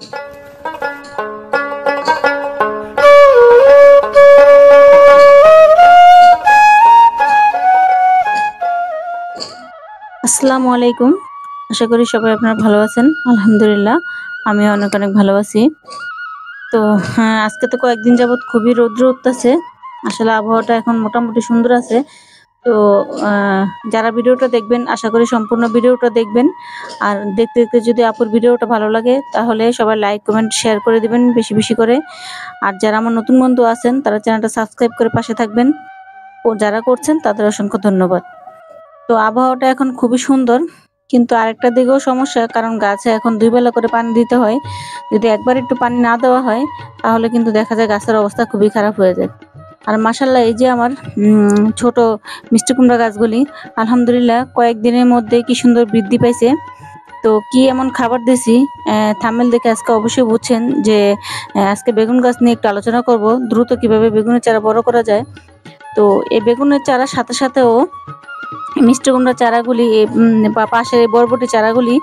আসসালামু আলাইকুম। আশা করি সবাই আপনারা ভালো আছেন। আলহামদুলিল্লাহ আমি অনেক অনেক ভালো আছি। তো হ্যাঁ, আজকে তো কয়েকদিন যাবত খুবই রৌদ্র উঠতেছে। আসলে আবহাওয়াটা এখন মোটামুটি সুন্দর আছে। তো যারা ভিডিওটা দেখবেন আশা করি সম্পূর্ণ ভিডিওটা দেখবেন। আর দেখতে দেখতে যদি আপুর ভিডিওটা ভালো লাগে তাহলে সবাই লাইক কমেন্ট শেয়ার করে দিবেন বেশি বেশি করে। আর যারা আমার নতুন বন্ধু আছেন তারা চ্যানেলটা সাবস্ক্রাইব করে পাশে থাকবেন। ও যারা করছেন তাদের অসংখ্য ধন্যবাদ। তো আবহাওয়াটা এখন খুবই সুন্দর, কিন্তু আরেকটা দিকেও সমস্যা, কারণ গাছে এখন 2 বেলা করে পানি দিতে হয়। যদি একবার একটু পানি না দেওয়া হয় তাহলে কিন্তু দেখা যায় গাছের অবস্থা খুবই খারাপ হয়ে যায়। আর মাশাআল্লাহ এই যে আমার ছোট মিষ্টি কুমড়া গাছগুলি আলহামদুলিল্লাহ কয়েকদিনের মধ্যে কি সুন্দর বৃদ্ধি পাইছে। তো কি এমন খাবার দিছি, থাম্বনেল দেখে আজকে অবশ্যই বুঝছেন যে আজকে বেগুন গাছ নিয়ে একটু আলোচনা করব, দ্রুত কিভাবে বেগুনের চারা বড় করা যায়। তো এই বেগুনের চারার সাথে সাথেও মিষ্টি কুমড়া চারাগুলি বা পাশের বরবটি চারাগুলি,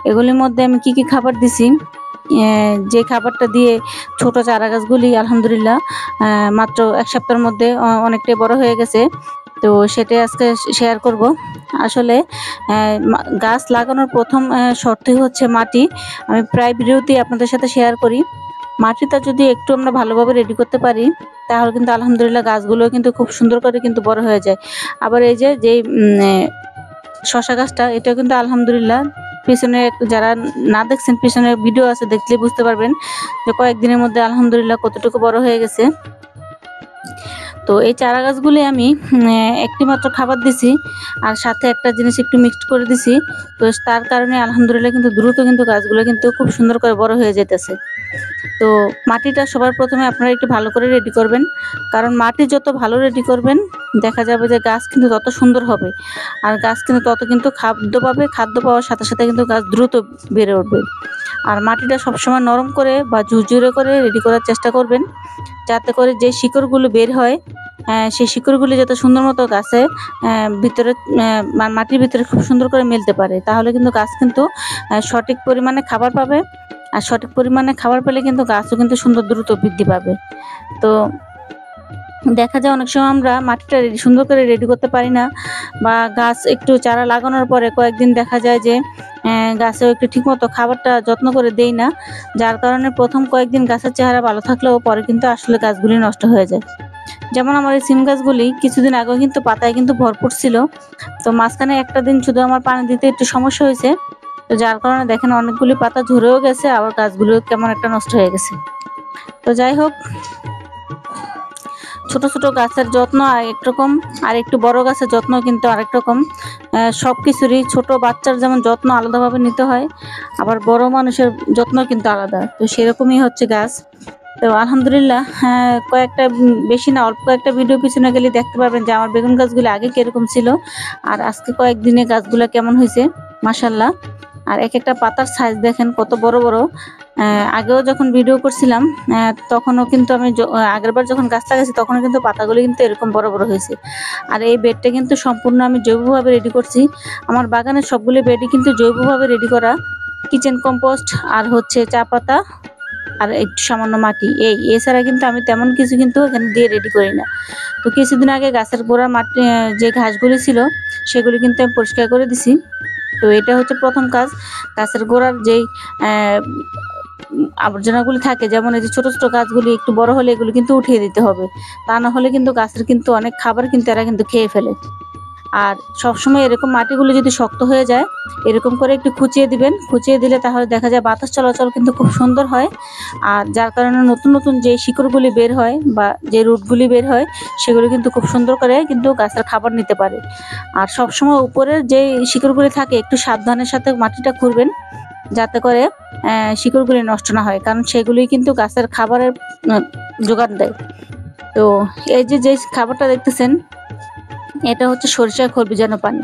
এগুলির মধ্যে আমি কি কি খাবার দিছি, যে খাবারটা দিয়ে ছোট চারা গাছগুলি আলহামদুলিল্লাহ মাত্র 1 সপ্তাহের মধ্যে অনেকটাই বড় হয়ে গেছে। তো সেটাই আজকে শেয়ার করব। আসলে গাছ লাগানোর প্রথম শর্তই হচ্ছে মাটি। আমি প্রায় ভিডিওতেই আপনাদের সাথে শেয়ার করি, মাটিটা যদি একটু আমরা ভালোভাবে রেডি করতে পারি তাহলে কিন্তু আলহামদুলিল্লাহ গাছগুলো কিন্তু খুব সুন্দর করে কিন্তু বড় হয়ে যায়। আবার এই যে যেই শশা গাছটা, এটা কিন্তু আলহামদুলিল্লাহ পিছনে যারা না দেখছেন পিছনে ভিডিও আছে, দেখলে বুঝতে পারবেন যে কয়েকদিনের মধ্যে আলহামদুলিল্লাহ কতটুকু বড় হয়ে গেছে। তো এই চারা গাছগুলি আমি একটি মাত্র খাবার দিছি, আর সাথে একটা জিনিস একটু মিক্সড করে দিছি। তো তার কারণে আলহামদুলিল্লাহ কিন্তু দ্রুত কিন্তু গাছগুলো কিন্তু খুব সুন্দর করে বড় হয়ে যেতেছে। তো মাটিটা সবার প্রথমে আপনারা একটু ভালো করে রেডি করবেন, কারণ মাটি যত ভালো রেডি করবেন দেখা যাবে যে গাছ কিন্তু তত সুন্দর হবে, আর গাছ কিন্তু তত কিন্তু খাদ্য পাবে, খাদ্য পাওয়ার সাথে সাথে কিন্তু গাছ দ্রুত বেড়ে উঠবে। আর মাটিটা সবসময় নরম করে বা ঝুরঝুরে করে রেডি করার চেষ্টা করবেন, যাতে করে যে শিকড়গুলো বের হয় সেই শিকড়গুলি যাতে সুন্দর মতো গাছে ভিতরে মাটির ভিতরে খুব সুন্দর করে মেলতে পারে, তাহলে কিন্তু গাছ কিন্তু সঠিক পরিমাণে খাবার পাবে। আর সঠিক পরিমাণে খাবার পেলে কিন্তু গাছও কিন্তু সুন্দর দ্রুত বৃদ্ধি পাবে। তো দেখা যায় অনেক সময় আমরা মাটিটা সুন্দর করে রেডি করতে পারি না, বা গাছ একটু চারা লাগানোর পরে কয়েকদিন দেখা যায় যে গাছেও একটু ঠিকমতো খাবারটা যত্ন করে দেই না, যার কারণে প্রথম কয়েকদিন গাছের চেহারা ভালো থাকলেও পরে কিন্তু আসলে গাছগুলি নষ্ট হয়ে যায়। যেমন আমার এই সিম গাছগুলি কিছুদিন আগেও কিন্তু পাতায় কিন্তু ভরপুর ছিল। তো মাঝখানে একটা দিন শুধু আমার পানি দিতে একটু সমস্যা হয়েছে, তো যার কারণে দেখেন অনেকগুলি পাতা ঝরেও গেছে, আবার গাছগুলো কেমন একটা নষ্ট হয়ে গেছে। তো যাই হোক, ছোট ছোট গাছের যত্ন আরেক রকম, আর একটু বড় গাছের যত্ন কিন্তু আরেক রকম। সব কিছুরই ছোট বাচ্চার যেমন যত্ন আলাদাভাবে নিতে হয়, আবার বড় মানুষের যত্ন কিন্তু আলাদা। তো সেরকমই হচ্ছে গাছ। তো আলহামদুলিল্লাহ কয়েকটা, বেশি না অল্প কয়েকটা ভিডিও পিছনে গেলে দেখতে পারবেন যে আমার বেগুন গাছগুলো আগে কিরকম ছিল আর আজকে কয়েকদিনে গাছগুলো কেমন হয়েছে মাশাআল্লাহ। আর এক একটা পাতার সাইজ দেখেন কত বড় বড়। আগেও যখন ভিডিও করছিলাম তখনও কিন্তু আমি আগেরবার যখন গাছ লাগাইছি তখনও কিন্তু পাতাগুলো কিন্তু এরকম বড় বড় হয়েছে। আর এই বেডটা কিন্তু সম্পূর্ণ আমি জৈবভাবে রেডি করছি। আমার বাগানের সবগুলো বেডই কিন্তু জৈবভাবে রেডি করা, কিচেন কম্পোস্ট আর হচ্ছে চা পাতা আর একটু সামান্য মাটি, এছাড়া কিন্তু আমি তেমন কিছু কিন্তু এখানে দিয়ে রেডি করি না। তো কিছুদিন আগে গাছের গোড়ার মাটি যে ঘাসগুলি ছিল সেগুলি কিন্তু আমি পরিষ্কার করে দিছি। তো এটা হচ্ছে প্রথম কাজ, গাছের গোড়ার যেই আবর্জনাগুলি থাকে, যেমন এই যে ছোট ছোট গাছগুলি একটু বড় হলে এগুলো কিন্তু উঠিয়ে দিতে হবে, তা না হলে কিন্তু গাছের কিন্তু অনেক খাবার কিন্তু এরা কিন্তু খেয়ে ফেলে। আর সবসময় এরকম মাটিগুলো যদি শক্ত হয়ে যায় এরকম করে একটু খুঁচিয়ে দিবেন, খুঁচিয়ে দিলে তাহলে দেখা যায় বাতাস চলাচল কিন্তু খুব সুন্দর হয়। আর যার কারণে নতুন নতুন যে শিকড়গুলি বের হয় বা যে রুটগুলি বের হয় সেগুলো কিন্তু খুব সুন্দর করে কিন্তু গাছের খাবার নিতে পারে। আর সবসময় উপরের যে শিকড়গুলি থাকে একটু সাবধানের সাথে মাটিটা খুঁড়বেন, যাতে করে শিকড়গুলি নষ্ট না হয়, কারণ সেগুলি কিন্তু গাছের খাবারের যোগান দেয়। তো এই যে খাবারটা দেখতেছেন এটা হচ্ছে সরিষার খোল ভিজানো পানি।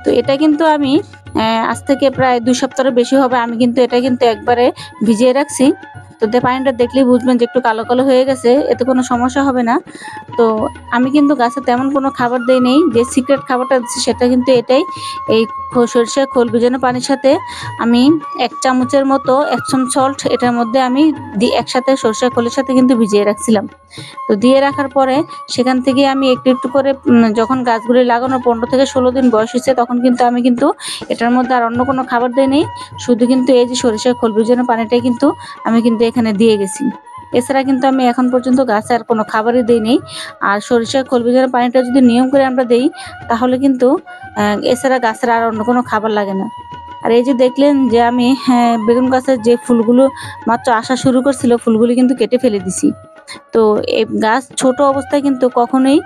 তো এটা কিন্তু আমি আজ থেকে প্রায় 2 সপ্তাহের বেশি হবে আমি কিন্তু এটা কিন্তু একবারে ভিজিয়ে রাখছি। তো পানিটা দেখলেই বুঝবেন যে একটু কালো কালো হয়ে গেছে, এতে কোনো সমস্যা হবে না। তো আমি কিন্তু গাছে তেমন কোনো খাবার দেই নেই, যে সিক্রেট খাবারটা দিচ্ছি সেটা কিন্তু এটাই, এই সরিষার খোল ভিজানো পানির সাথে আমি 1 চামচের মতো এপসম সল্ট এটার মধ্যে আমি একসাথে সরিষার খোলের সাথে কিন্তু ভিজিয়ে রাখছিলাম। তো দিয়ে রাখার পরে সেখান থেকে আমি একটু একটু করে যখন গাছগুলি লাগানোর 15 থেকে 16 দিন বয়স হয়েছে তখন কিন্তু আমি এটার মধ্যে আর অন্য কোনো খাবার দেই নেই, শুধু কিন্তু এই যে সরিষার খোল ভিজানো পানিটাই কিন্তু আমি এখানে দিয়ে গেছি। এছাড়া কিন্তু আমি এখন পর্যন্ত গাছে আর কোনো খাবারই দেই নেই। আর সরিষার খোল ভিজানো পানিটা যদি নিয়ম করে আমরা দেই তাহলে কিন্তু এছাড়া গাছের আর অন্য কোনো খাবার লাগে না। আর এই যে দেখলেন যে আমি বেগুন গাছের যে ফুলগুলো মাত্র আসা শুরু করছিল, ফুলগুলি কিন্তু কেটে ফেলে দিছি। তো এই গাছ ছোট অবস্থায় কিন্তু কখনোই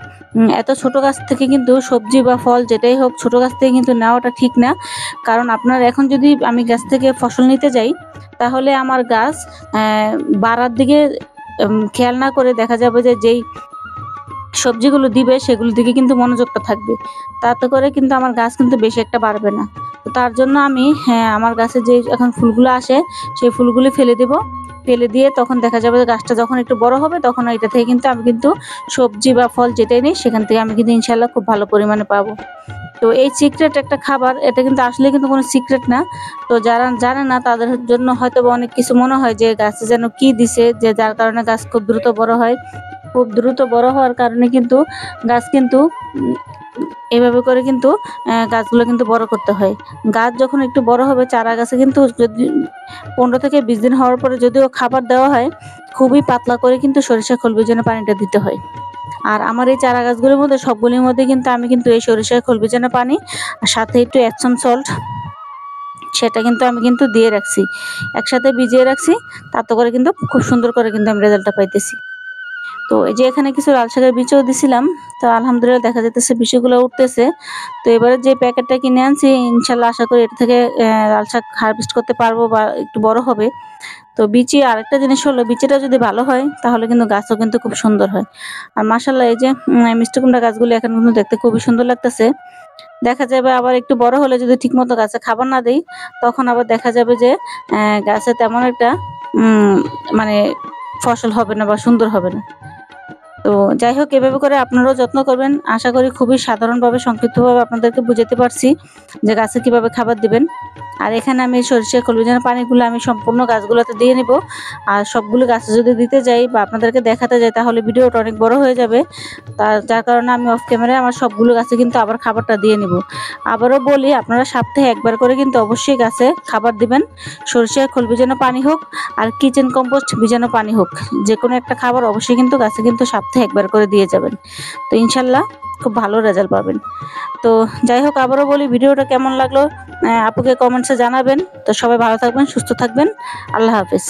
এত ছোট গাছ থেকে কিন্তু সবজি বা ফল যেটাই হোক ছোট গাছ থেকে কিন্তু নেওয়াটা ঠিক না। কারণ আপনার এখন যদি আমি গাছ থেকে ফসল নিতে যাই তাহলে আমার গাছ বাড়ার দিকে খেয়াল না করে দেখা যাবে যে যেই সবজিগুলো দিবে সেগুলোর দিকে কিন্তু মনোযোগটা থাকবে, তাতে করে কিন্তু আমার গাছ কিন্তু বেশি একটা বাড়বে না। তো তার জন্য আমি আমার গাছে যে এখন ফুলগুলো আসে সেই ফুলগুলি ফেলে দেব, ফেলে দিয়ে তখন দেখা যাবে যে গাছটা যখন একটু বড় হবে তখন এটা থেকে কিন্তু আমি সবজি বা ফল যেটাই নেই সেখান থেকে আমি কিন্তু ইনশাল্লাহ খুব ভালো পরিমাণে পাবো। তো এই সিক্রেট একটা খাবার, এটা কিন্তু আসলে কিন্তু কোনো সিক্রেট না। তো যারা জানে না তাদের জন্য হয়তো অনেক কিছু মনে হয় যে গাছে যেন কি দিছে, যে যার কারণে গাছ খুব দ্রুত বড় হয়। খুব দ্রুত বড় হওয়ার কারণে কিন্তু গাছ কিন্তু এভাবে করে কিন্তু গাছগুলো কিন্তু বড় করতে হয়। গাছ যখন একটু বড় হবে চারা গাছে কিন্তু যদি 15 থেকে 20 দিন হওয়ার পরে যদিও খাবার দেওয়া হয়, খুবই পাতলা করে কিন্তু সরিষা খোল ভিজানো পানিটা দিতে হয়। আর আমার এই চারা গাছগুলোর মধ্যে সবগুলির মধ্যে কিন্তু আমি এই সরিষার খোল ভিজানো পানি আর সাথে একটু এপসম সল্ট সেটা কিন্তু আমি দিয়ে রাখছি, একসাথে ভিজিয়ে রাখছি, তাতে করে কিন্তু খুব সুন্দর করে কিন্তু আমি রেজাল্টটা পাইতেছি। তো এই যে এখানে কিছু লাল শাকের বীজও দিছিলাম, তো আলহামদুলিল্লাহ দেখা যাইতেছে বীজগুলো উঠতেছে। তো এবারে যে প্যাকেটটা কিনে আনছি ইনশাল্লাহ আশা করি এটা থেকে লাল শাক হারভেস্ট করতে পারবো বা একটু বড় হবে। তো বিচি আরেকটা জিনিস হলো, বিচিটা যদি ভালো হয় তাহলে কিন্তু গাছও কিন্তু খুব সুন্দর হয়। আর মাশাআল্লাহ এই যে মিষ্টি কুমড়া গাছগুলি এখন কিন্তু দেখতে খুবই সুন্দর লাগতেছে। দেখা যাবে আবার একটু বড় হলে যদি ঠিকমতো গাছে খাবার না দেই তখন আবার দেখা যাবে যে গাছে তেমন একটা মানে ফসল হবে না বা সুন্দর হবে না। তো যাই হোক, এভাবে করে আপনারাও যত্ন করবেন। আশা করি খুবই সাধারণভাবে সংক্ষিপ্তভাবে আপনাদেরকে বুঝাতে পারছি যে গাছে কিভাবে খাবার দিবেন। আর এখানে আমি সরিষার খোল ভিজানো পানিগুলো আমি সম্পূর্ণ গাছগুলোতে দিয়ে নিব। আর সবগুলো গাছে যদি দিতে যাই বা আপনাদেরকে দেখাতে যাই তাহলে ভিডিওটা অনেক বড় হয়ে যাবে। যার কারণে আমি অফ ক্যামেরায় আমার সবগুলো গাছে কিন্তু আবার খাবারটা দিয়ে নিব। আবারও বলি, আপনারা সপ্তাহে একবার করে কিন্তু অবশ্যই গাছে খাবার দিবেন। সরিষার খোল ভিজানো পানি হোক আর কিচেন কম্পোস্ট ভিজানো পানি হোক, যে কোনো একটা খাবার অবশ্যই কিন্তু গাছে কিন্তু সপ্তাহে একবার করে দিয়ে যাবেন। তো ইনশাল্লাহ খুব ভালো রেজাল্ট পাবেন। তো যাই হোক, আবারও বলি ভিডিওটা কেমন লাগলো আপুকে কমেন্টসে জানাবেন। তো সবাই ভালো থাকবেন, সুস্থ থাকবেন। আল্লাহ হাফেজ।